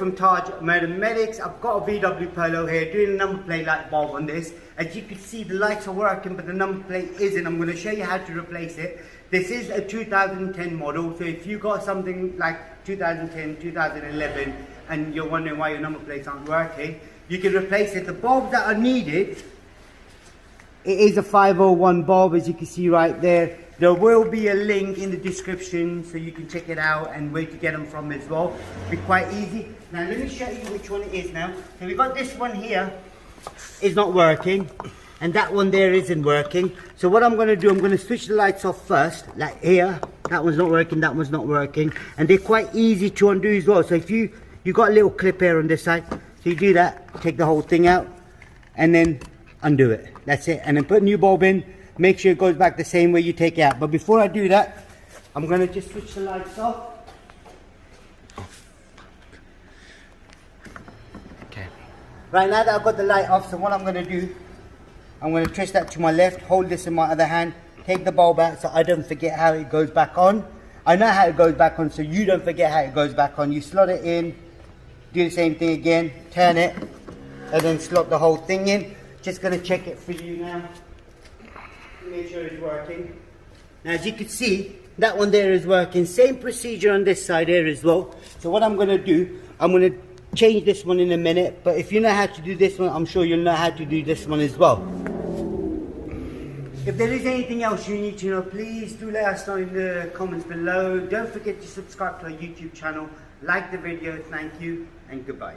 from Taj Medics. I've got a VW Polo here, doing a number plate light bulb on this. As you can see, the lights are working, but the number plate isn't. I'm going to show you how to replace it. This is a 2010 model, so if you got something like 2010, 2011, and you're wondering why your number plates aren't working, you can replace it. The bulbs that are needed, it is a 501 bulb, as you can see right there. There will be a link in the description so you can check it out and where to get them from as well. It'll be quite easy. Now let me show you which one it is now. So we've got this one here is not working, and that one there isn't working. So what I'm going to do, I'm going to switch the lights off first, like here. That one's not working, that one's not working, and they're quite easy to undo as well. So if you got a little clip here on this side, so you do that, take the whole thing out, and then undo it. That's it. And then put a new bulb in. Make sure it goes back the same way you take it out. But before I do that, I'm going to just switch the lights off. Okay. Right now that I've got the light off, so what I'm going to do, I'm going to twist that to my left, hold this in my other hand, take the bulb out so I don't forget how it goes back on. I know how it goes back on, so you don't forget how it goes back on. You slot it in, do the same thing again, turn it, and then slot the whole thing in. Just going to check it for you now. Make sure it's working. Now as you can see, that one there is working. Same procedure on this side here as well. So what I'm going to do, I'm going to change this one in a minute, but if you know how to do this one, I'm sure you'll know how to do this one as well. If there is anything else you need to know, please do let us know in the comments below. Don't forget to subscribe to our YouTube channel, like the video. Thank you and goodbye.